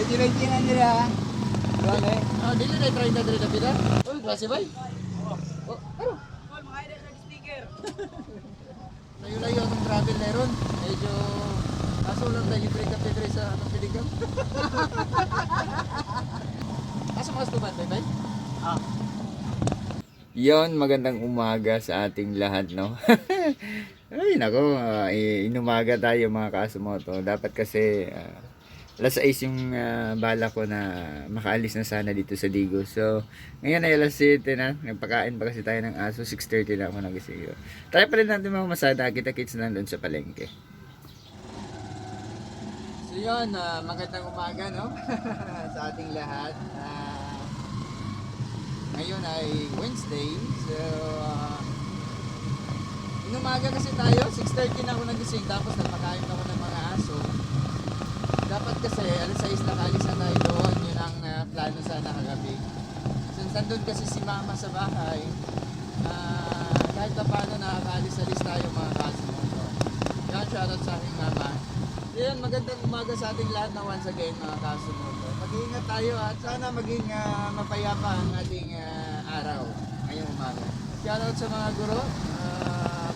Medyo nila. Wala eh. Ah, dili na try na dili na pila. Oh, klase bay. Oh, pero Mga idol sa speaker. layo-layo ang travel na ron. Medyo kaso lang tayo break up dito sa anong piligam. Kaso mas tuman, bay? Ah. Yon, magandang umaga sa ating lahat, no? Ay, nako, inumaga tayo mga kasumoto. Dapat kasi alas 6 yung bala ko na makaalis na sana dito sa Digo. So, ngayon ay alas 7 na. Nagpakain pa kasi tayo ng aso. 6:30 na ako nagising. Try pa rin natin mga masada. Kita-kits na doon sa palengke. So yun, magandang umaga, no? Sa ating lahat. Ngayon ay Wednesday. So, inumaga kasi tayo. 6:30 na ako nagising. Tapos nagpakain ako ng mga aso. Dapat kasi alas 6 nakaalis na tayo doon. Yun ang plano sana kagabi. Since nandun kasi si mama sa bahay, kahit pa paano nakakaalis-alis tayo mga kasumoto. Yan, shoutout sa aking mama. Yan, magandang umaga sa ating lahat na once again mga kasumoto. Mag-iingat tayo at sana maging mapayapa ang ating araw ngayong umaga. Shoutout sa mga guro,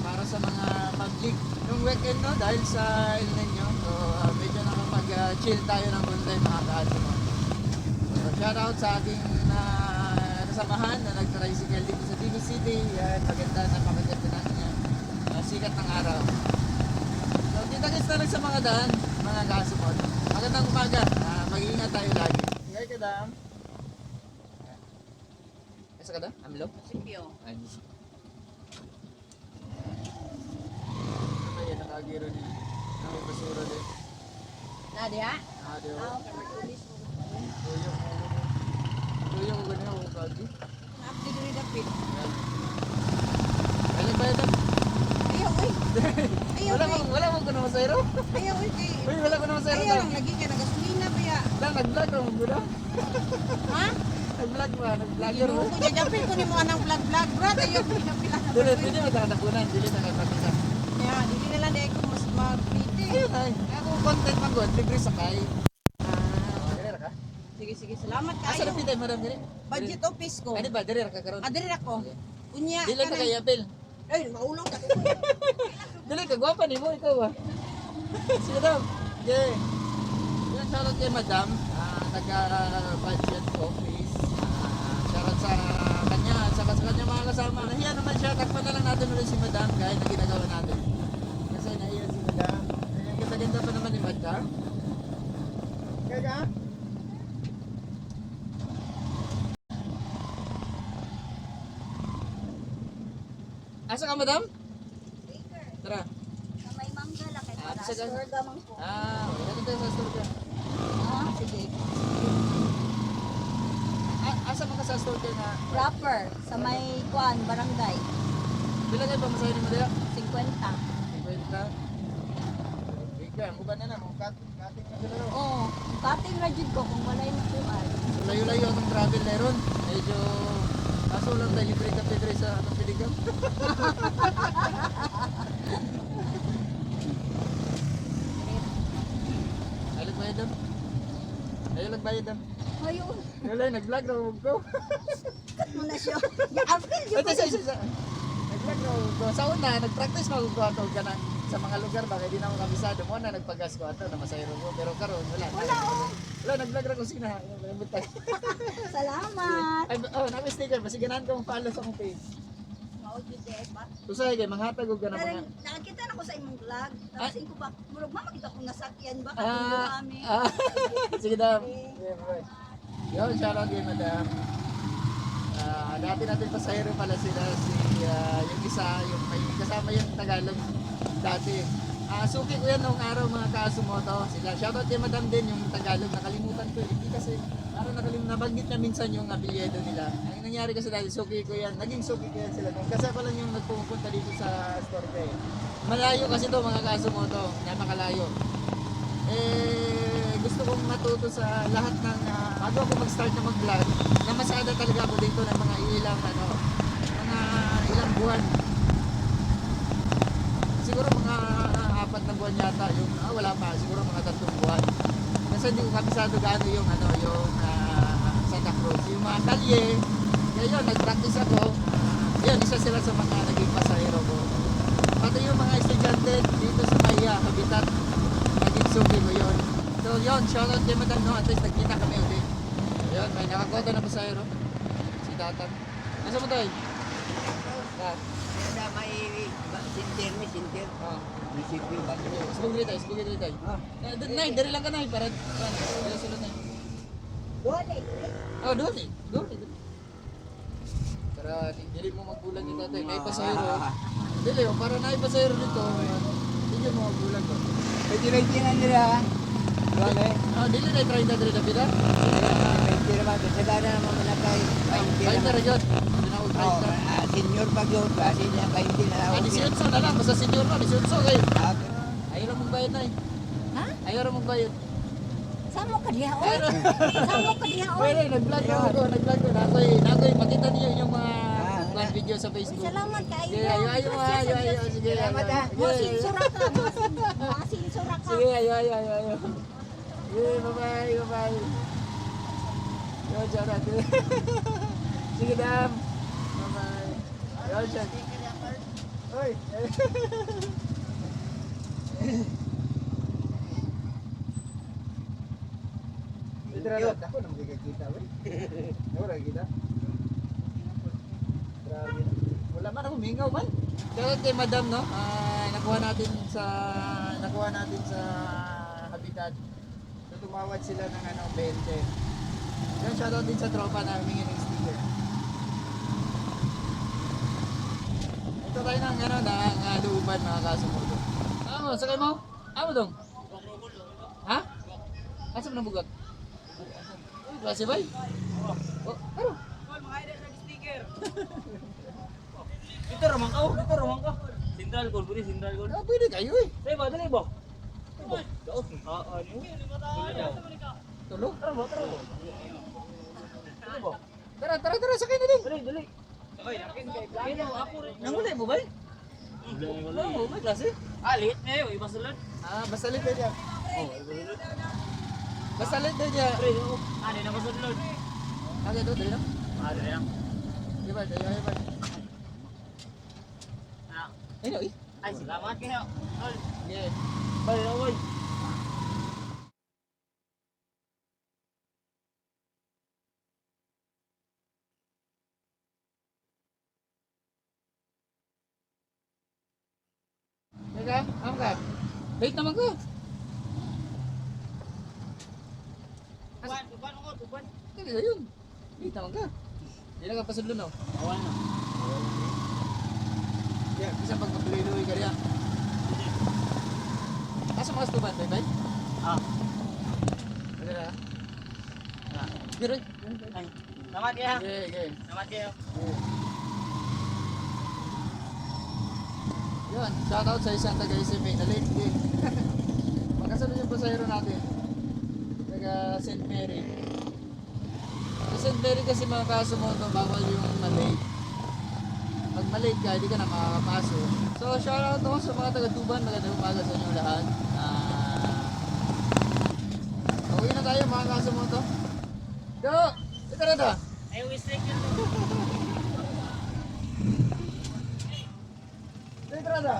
para sa mga public yung weekend, no, dahil sa El Niño. So medyo nakapag-chill tayo ng konti mga kasumoto. So shoutout sa ating kasamahan na nag-tricycle dito sa TV City. Yan, maganda na makaganda ng sikat ng araw. So kita-kits na lang sa mga daan, mga kasumot. Magandang umaga, mag-iingat tayo lagi. Ngay ka dam. Asa ka dam? Amlo? Simpyo. Ay. Ay, nakagiro niya. May basura din. Nadia? Diyo. Oo, kamatulis mo. Tuyong ko ganyan ako kagi. Naapli ko rin dapit. Yan. Ay, nagbayad na. Ayaw, uy. Ayaw, uy. Wala mo ko na masayro. Ayaw, uy. Uy, wala ko na masayro. Ayaw lang, lagi ka nagasolina ba ya? Lang, nag-vlog ako muna. Ha? Nag-vlog ba? Nag-vlogger mo. Ginuko, jajapin ko ni mo anang vlog-vlog. Brad, ayaw ko pinapila na. Dili mo tatapunan. Dili na nagpapisa. Yeah, dili na lang di ako mas mag-pretty. Ayun ay. Ako content man god. Libre sakay. Dire ka? Sige, sige. Salamat Asa kayo. na pitay madam dire? Budget office ko. Ano ba? Dire ka karon? Adiri ako. Unya. Dili ka kay Apil. Ay, maulong ka. Dili ka gwapa ni mo ikaw ba? Sige daw. Yeah. Yan shoutout kay madam. Nag-budget office. Shoutout sa kanya at saka sa kanya mga kasama. Nahiya naman siya. Takpan na lang natin ulit si madam kahit na ginagawa natin. Kasi nahiya si madam. Ang ganda-ganda pa naman ni madam. Kaya? Asa ka madam? Tara. Sa may manggala kay para Sa store gamang po. Wala ka tayo sa store ka. Sige. Asa mo ka sa store ka na? Proper sa may kuan barangay Bila kayo pamasahin ni mo dito? 50. 50. Ika, ang uban na na. Mga kating na sila ro. Oh, kating ra jud ko kung walay na kuan. Layo-layo ang travel na ron. Medyo kaso lang tayo libre ka pedre sa anong piligam. Ay, nagbayad daw. Ay, nagbayad daw. Ayun, Wala, nag-vlog na ko. cut mo na siya. Ya-apil jud ko. Isa. Nag-vlog na ko. Sa una, nag-practice mo ko ato ka na sa mga lugar ba kaya di na ako kabisado mo na nagpagas ko ato na masayro ko pero karon wala. Wala, nag-vlog ra ko sina. Salamat. Ay, naka-sticker ba sige nan ko follow sa akong page. Mao jud des ba? Tusay kay manghatag og kana Pero mga nakakita na ko sa imong vlog. Tapos ko ba, murag makita ko nasakyan ba Ah, kung kami. sige daw. Yo, shoutout kay madam. Dati natin pasahero pala sila yung isa, yung may kasama yung Tagalog dati. Suki ko yan noong araw mga kaasumoto. Sila, shoutout kay madam din yung Tagalog. Nakalimutan ko. Hindi kasi, parang nabanggit na minsan yung apelyido nila. Ang nangyari kasi dati, suki ko yan. Naging suki ko yan sila noong. Kasi pala yung nagpupunta dito sa store ko eh. Malayo kasi to mga kaasumoto. Napakalayo. Gusto kong matuto sa lahat ng bago ako mag-start na mag-vlog, namasada talaga ako dito ng mga ilang buwan. Siguro mga 4 na buwan yata yung wala pa, siguro mga 3 buwan. Kasi hindi ko kabisado gaano yung ano, yung Santa Cruz. Yung mga kalye, ngayon nag-practice ako. Yun, isa sila sa mga naging pasahero ko. Pati yung mga estudyante dito sa Maya, Habitat, naging suki ko yun. So yun, shoutout kay Madam, no? At least nagkita kami ulit. Yun, may nakakuha na pasahero. Si Tatang. Nasa mo tayo? Ada may sintir. Oh. Munisipyo ba? Spugli tayo. Nay, dari lang ka nay, para sulod na. Doon eh. Oh, doon eh. Para hindi mo magbulag yung tatay. Naipasahero. Dili, para naipasahero nito. Hindi mo magbulag ko. Pwede lang nila. Doon eh. Oh, dili na try na diri na bida. 20 naman. Sagana naman malakay. 20 Ay, naman. tara yun. Tinawag Oh, tayo. senior pag yun. Kasi niya 20 na Ah, lang. 18 na lang. Basta senior na, 18 kayo. Ah, Ayaw na mong bayad na eh. Ha? Ayaw na mong bayad. Saan mo ka diha, oy? Saan mo ka diha, oy? Pwede, nag-vlog ako. Nakoy, makita niyo yung mga vlog video sa Uy, Facebook. salamat ka. Sige, ayaw. Sige, Salamat, ha. Masinsura ka. Masinsura ka. Sige, ayaw. Sige, bye-bye. Yo, jarak. Sige, dam. Bye-bye. Yo, jarak. Oi. Ako nang kita, weh. Wala kita. Grabe. Wala man ako mingaw man. Dapat kay Madam, no? Nakuha natin sa Habitat. So tumawad sila ng 20. Yan, shoutout din sa tropa na humingi ng sticker. Ito tayo ng looban mga kasumoto. Sakay mo? Amo dong? Ha? Asam na bugat? Klase bay? Oh, ano? Dito ramang ka. Sindral goal, pwede sindral goal. Pwede kayo eh. Dali ba? Daos. Ano? Tulo? Tara ba? Dali ba? Tara, sakay na din. Dali. Okay, nakin kay Plano. Ako rin. Nangulay mo ba? Wala, may klase. Lit na yun, iba sulod. Basta lit na niya. Oh, sulod. Basta lit na niya. Pre, ano na masulod? Ito, dali na. Ano na yan? Iba. Ah, Ayun, eh. ay, salamat kayo. Tol, Yeah. bali na, boy. Teka, am ka. Wait naman ko. Tuban. Teka, yun. Wait naman ka. Hindi na ka pasadlo na. Awal na. Yeah, bisa pag magluloy ka riyan. Asa mga stuban, bye? Ah, Ano na? Pero, ay. Salamat kayo. okay. Salamat kayo. Yun, shoutout sa isang taga-ICMA na late din. Magkasunod yung pasahero natin. Taga St. Mary. Sa St. Mary kasi mga kaso mo, bawal yung malate. Pag malate ka, hindi ka na makakapasok. So, shoutout ako sa mga taga-Tuban. Magandang umaga sa inyo lahat. Uwi na tayo mga kaso mo to. Go! Ito na to. Ay, mistake yun. Ito na to.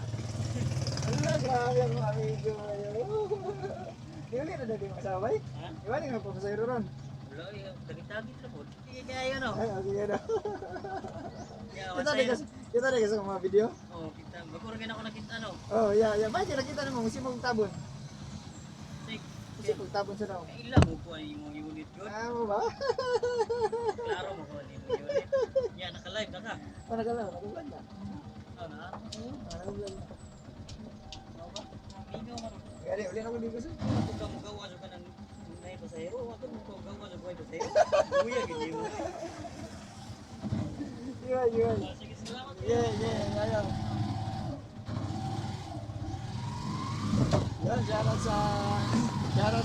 Ala, grabe ang mga amigo ngayon. Di ulit na dati masabay. Ha? Iwali nga po pasahero ron. Wala, tagit-tagit na po. Sige kaya yun, oh. Ay, sige na. Yeah, Kita na kasi mga video. Oh, kita. Magkurangin ako nakita, no? Oh, yeah. Bakit nakita naman? Kasi magtabon. Sige. Kasi magtabon siya na. Ila mo po ang imong unit yun. Mo ba? Klaro mo po ang imong unit. Yan, naka-live na ka. Nagalaw na. Oh, na. Nagalaw na. Ikaw man. Kaya uli na ko dito sir. Ako ka magawa sa kanang nay pasahero. Ako mo ko gawa sa buhay pasahero. Buya gini mo. Yun. Sige, salamat. Yeah. Ayaw. Yun, shoutout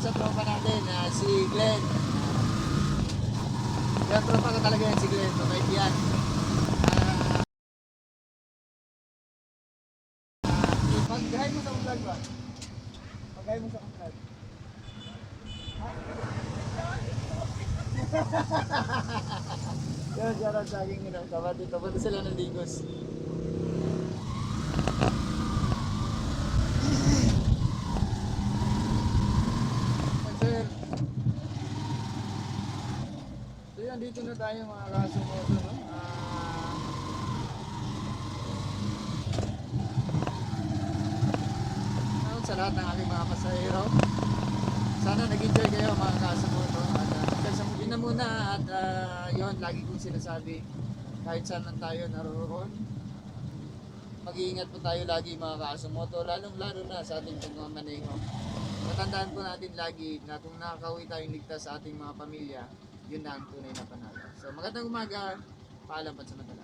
sa tropa natin, si Glenn. Yung tropa ko talaga yan si Glenn, mabait yan. Pag-hi mo sa vlog ba? Pag-hi mo sa vlog. Yun, shoutout sa aking kapatid. Papunta sila ng Ligos. Sir. So yan, dito na tayo mga kasumoto, no? Sa lahat ng aking mga pasahero. Sana nag-enjoy kayo mga kasumoto. At hanggang sa muli na muna. At yun, lagi kong sinasabi, kahit saan lang tayo naroon, mag-iingat po tayo lagi mga kasumoto. Lalong-lalo na sa ating pagmamaneho. Matandaan po natin lagi na kung nakakauwi tayong ligtas sa ating mga pamilya, yun na ang tunay na panalo. So magandang umaga, paalam pa sa mata.